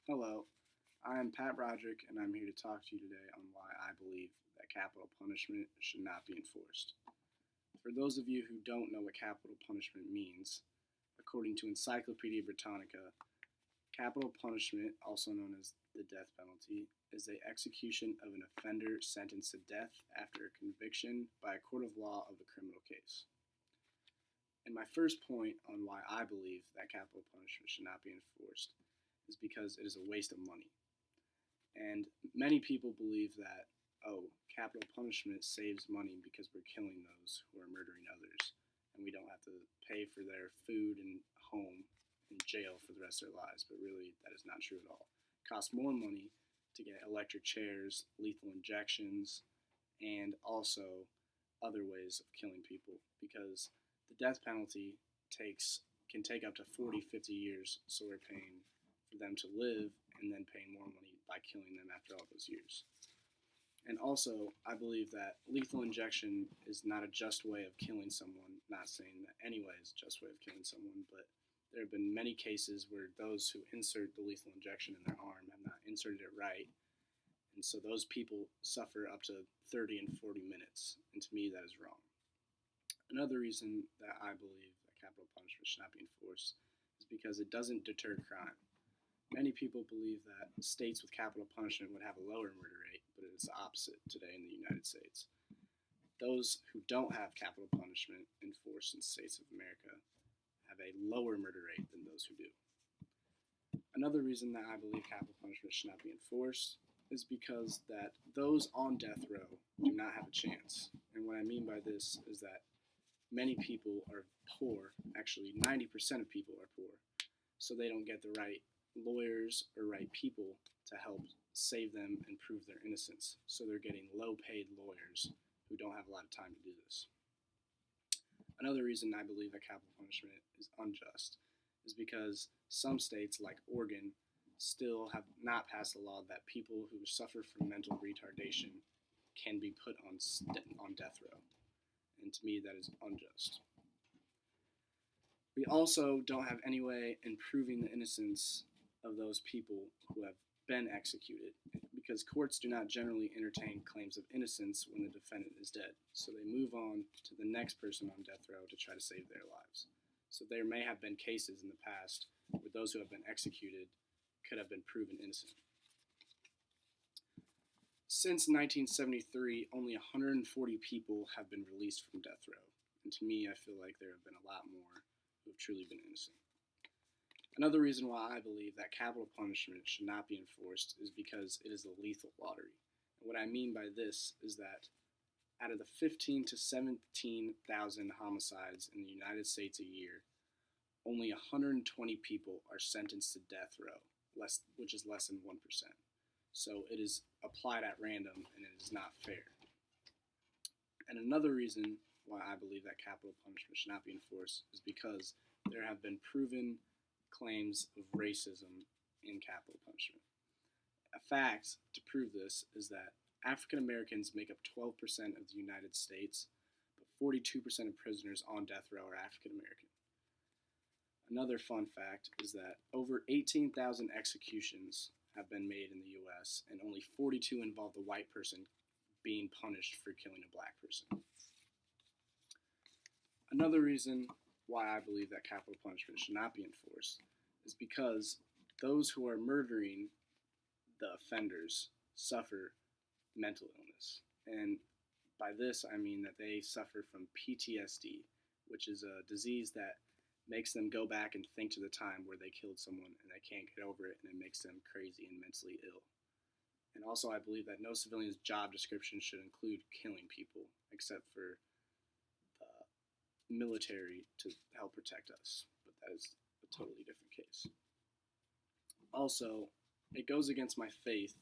Hello, I am Pat Broderick, and I'm here to talk to you today on why I believe that capital punishment should not be enforced. For those of you who don't know what capital punishment means, according to Encyclopedia Britannica, capital punishment, also known as the death penalty, is the execution of an offender sentenced to death after a conviction by a court of law of a criminal case. And my first point on why I believe that capital punishment should not be enforced is because it is a waste of money. And many people believe that, oh, capital punishment saves money because we're killing those who are murdering others, and we don't have to pay for their food and home and jail for the rest of their lives. But really, that is not true at all. It costs more money to get electric chairs, lethal injections, and also other ways of killing people because the death penalty can take up to 40, 50 years, so we're paying for them to live and then paying more money by killing them after all those years. And also, I believe that lethal injection is not a just way of killing someone. Not saying that any way is a just way of killing someone, but there have been many cases where those who insert the lethal injection in their arm have not inserted it right. And so those people suffer up to 30 and 40 minutes. And to me, that is wrong. Another reason that I believe that capital punishment should not be enforced is because it doesn't deter crime. Many people believe that states with capital punishment would have a lower murder rate, but it is the opposite today in the United States. Those who don't have capital punishment enforced in states of America have a lower murder rate than those who do. Another reason that I believe capital punishment should not be enforced is because that those on death row do not have a chance. And what I mean by this is that many people are poor, actually 90% of people are poor, so they don't get the right lawyers or right people to help save them and prove their innocence. So they're getting low paid lawyers who don't have a lot of time to do this. Another reason I believe that capital punishment is unjust is because some states, like Oregon, still have not passed a law that people who suffer from mental retardation can be put on death row. And to me, that is unjust. We also don't have any way in proving the innocence of those people who have been executed because courts do not generally entertain claims of innocence when the defendant is dead. So they move on to the next person on death row to try to save their lives. So there may have been cases in the past where those who have been executed could have been proven innocent. Since 1973, only 140 people have been released from death row. And to me, I feel like there have been a lot more who have truly been innocent. Another reason why I believe that capital punishment should not be enforced is because it is a lethal lottery. And what I mean by this is that out of the 15 to 17,000 homicides in the United States a year, only 120 people are sentenced to death row, which is less than 1%. So it is applied at random and it is not fair. And another reason why I believe that capital punishment should not be enforced is because there have been proven claims of racism in capital punishment. A fact to prove this is that African Americans make up 12% of the United States, but 42% of prisoners on death row are African American. Another fun fact is that over 18,000 executions have been made in the US, and only 42 involve a white person being punished for killing a black person. Another reason why I believe that capital punishment should not be enforced is because those who are murdering the offenders suffer mental illness. And by this, I mean that they suffer from PTSD, which is a disease that makes them go back and think to the time where they killed someone and they can't get over it, and it makes them crazy and mentally ill. And also, I believe that no civilian's job description should include killing people, except for the military to help protect us. But that is a totally different case. Also, it goes against my faith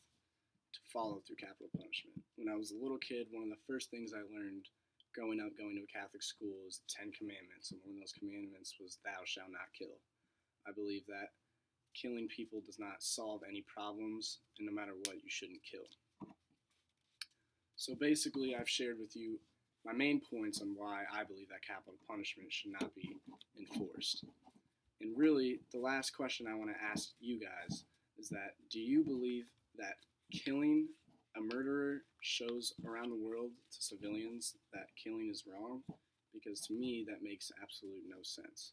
to follow through capital punishment. When I was a little kid, one of the first things I learned growing up going to a Catholic school is the 10 Commandments, and one of those commandments was thou shalt not kill. I believe that killing people does not solve any problems, and no matter what, you shouldn't kill. So basically, I've shared with you my main points on why I believe that capital punishment should not be enforced. And really, the last question I want to ask you guys is that, do you believe that killing a murderer shows around the world to civilians that killing is wrong? Because to me, that makes absolute no sense.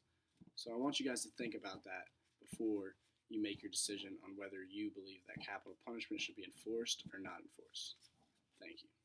So I want you guys to think about that before you make your decision on whether you believe that capital punishment should be enforced or not enforced. Thank you.